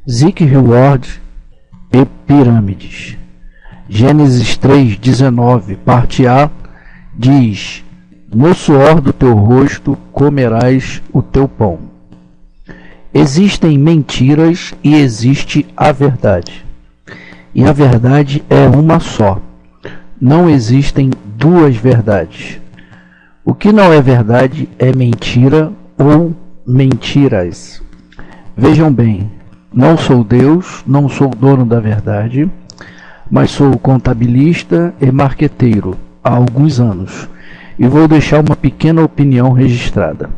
Zeke Reward e pirâmides. Gênesis 3:19, parte A, diz: no suor do teu rosto comerás o teu pão. Existem mentiras e existe a verdade. E a verdade é uma só. Não existem duas verdades. O que não é verdade é mentira ou mentiras. Vejam bem, não sou Deus, não sou dono da verdade, mas sou contabilista e marqueteiro há alguns anos e vou deixar uma pequena opinião registrada.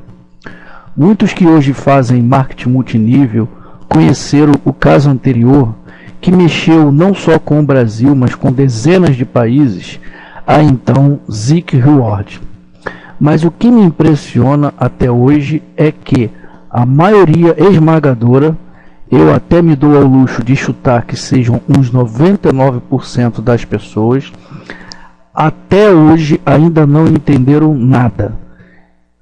Muitos que hoje fazem marketing multinível conheceram o caso anterior, que mexeu não só com o Brasil, mas com dezenas de países, a então Zeke Reward. Mas o que me impressiona até hoje é que a maioria esmagadora, eu até me dou ao luxo de chutar que sejam uns 99% das pessoas, até hoje ainda não entenderam nada.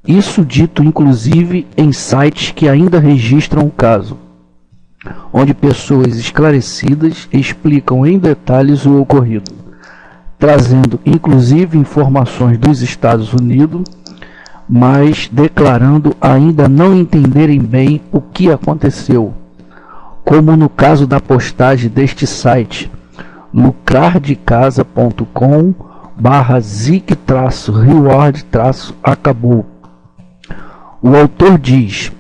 Isso dito inclusive em sites que ainda registram o caso, onde pessoas esclarecidas explicam em detalhes o ocorrido, trazendo inclusive informações dos Estados Unidos, mas declarando ainda não entenderem bem o que aconteceu, como no caso da postagem deste site, lucrardecasa.com/Zeke-Reward-acabou. O autor diz: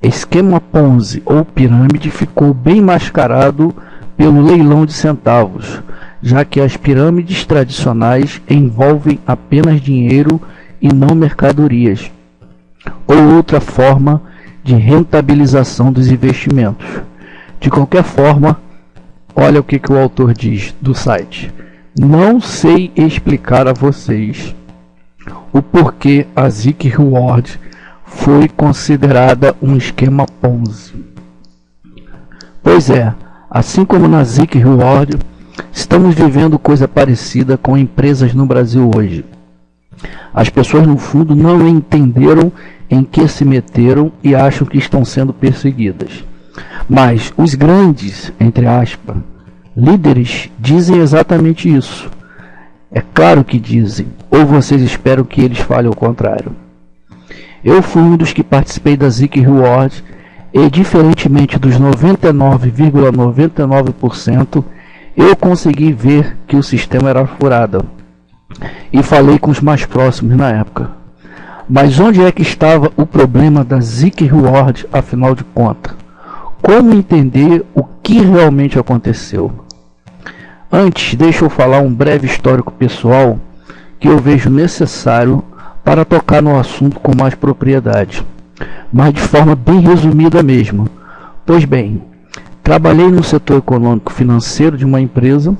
esquema Ponzi ou pirâmide ficou bem mascarado pelo leilão de centavos, já que as pirâmides tradicionais envolvem apenas dinheiro e não mercadorias, ou outra forma de rentabilização dos investimentos. De qualquer forma, olha o que o autor diz do site: não sei explicar a vocês o porquê a Zeke Reward foi considerada um esquema Ponzi. Pois é, assim como na Zeke Reward, estamos vivendo coisa parecida com empresas no Brasil hoje. As pessoas no fundo não entenderam em que se meteram e acham que estão sendo perseguidas. Mas os grandes, entre aspas, líderes dizem exatamente isso. É claro que dizem, ou vocês esperam que eles falem o contrário. Eu fui um dos que participei da Zeke Reward e, diferentemente dos 99,99%, eu consegui ver que o sistema era furado. E falei com os mais próximos na época. Mas onde é que estava o problema da Zeke Reward, afinal de contas? Como entender o que realmente aconteceu? Antes, deixa eu falar um breve histórico pessoal que eu vejo necessário para tocar no assunto com mais propriedade, mas de forma bem resumida mesmo. Pois bem, trabalhei no setor econômico financeiro de uma empresa.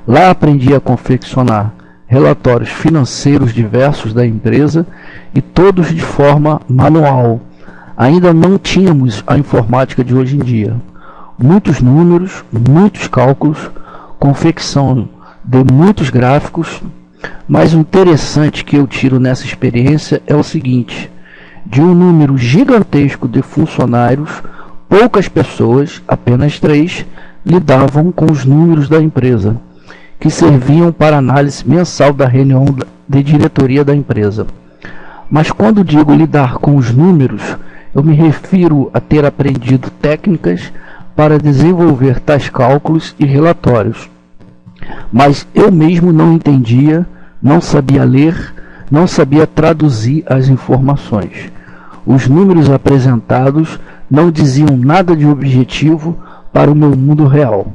Lá aprendi a confeccionar relatórios financeiros diversos da empresa e todos de forma manual. Ainda não tínhamos a informática de hoje em dia. Muitos números, muitos cálculos, confecção de muitos gráficos. Mas o interessante que eu tiro nessa experiência é o seguinte: de um número gigantesco de funcionários, poucas pessoas, apenas 3, lidavam com os números da empresa, que serviam para análise mensal da reunião de diretoria da empresa. Mas quando digo lidar com os números, eu me refiro a ter aprendido técnicas para desenvolver tais cálculos e relatórios. Mas eu mesmo não entendia, não sabia ler, não sabia traduzir as informações. Os números apresentados não diziam nada de objetivo para o meu mundo real.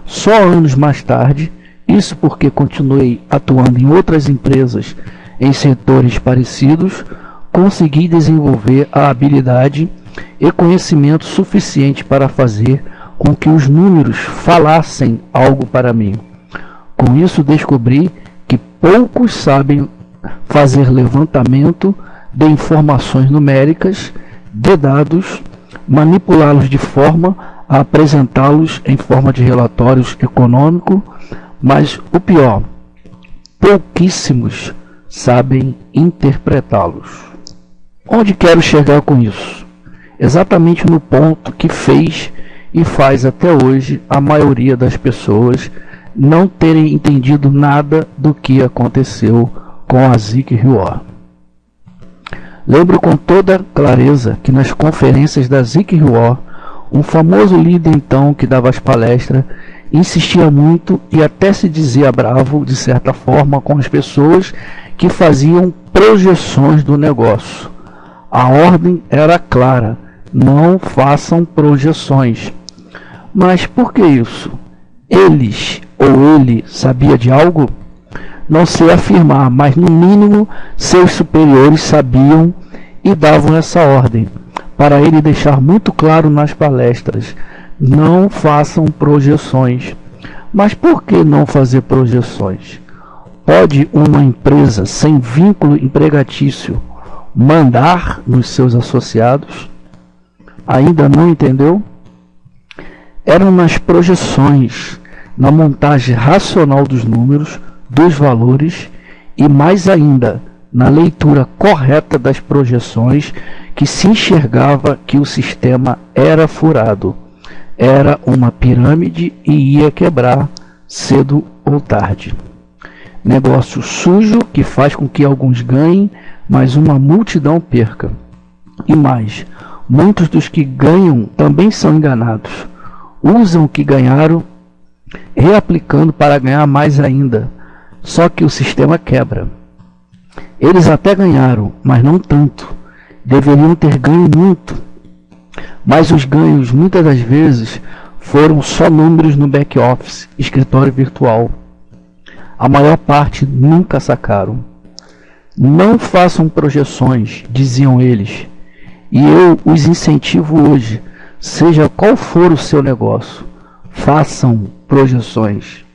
Só anos mais tarde, isso porque continuei atuando em outras empresas em setores parecidos, consegui desenvolver a habilidade e conhecimento suficiente para fazer com que os números falassem algo para mim. Com isso descobri que poucos sabem fazer levantamento de informações numéricas, de dados, manipulá-los de forma a apresentá-los em forma de relatórios econômicos, mas o pior, pouquíssimos sabem interpretá-los. Onde quero chegar com isso? Exatamente no ponto que fez e faz até hoje a maioria das pessoas não terem entendido nada do que aconteceu com a Zig Hewer. Lembro com toda clareza que nas conferências da Zig Hewer, um famoso líder então que dava as palestras, insistia muito e até se dizia bravo, de certa forma, com as pessoas que faziam projeções do negócio. A ordem era clara: não façam projeções. Mas por que isso? Eles ou ele sabia de algo? Não sei afirmar, mas no mínimo seus superiores sabiam e davam essa ordem, para ele deixar muito claro nas palestras: não façam projeções. Mas por que não fazer projeções? Pode uma empresa sem vínculo empregatício mandar nos seus associados? Ainda não entendeu? Eram nas projeções, na montagem racional dos números, dos valores e, mais ainda, na leitura correta das projeções, que se enxergava que o sistema era furado, era uma pirâmide e ia quebrar cedo ou tarde. Negócio sujo que faz com que alguns ganhem, mas uma multidão perca. E mais, muitos dos que ganham também são enganados. Usam o que ganharam, reaplicando para ganhar mais ainda. Só que o sistema quebra. Eles até ganharam, mas não tanto. Deveriam ter ganho muito. Mas os ganhos, muitas das vezes, foram só números no back-office, escritório virtual. A maior parte nunca sacaram. Não façam projeções, diziam eles. E eu os incentivo hoje, seja qual for o seu negócio, façam projeções.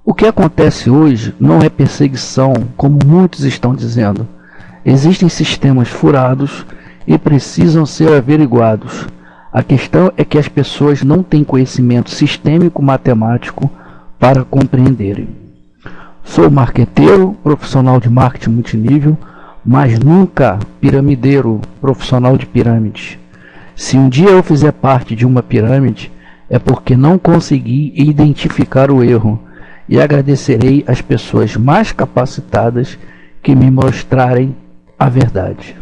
O que acontece hoje não é perseguição, como muitos estão dizendo. Existem sistemas furados e precisam ser averiguados. A questão é que as pessoas não têm conhecimento sistêmico matemático para compreenderem. Sou marqueteiro, profissional de marketing multinível, mas nunca piramideiro, profissional de pirâmide. Se um dia eu fizer parte de uma pirâmide, é porque não consegui identificar o erro, e agradecerei às pessoas mais capacitadas que me mostrarem a verdade.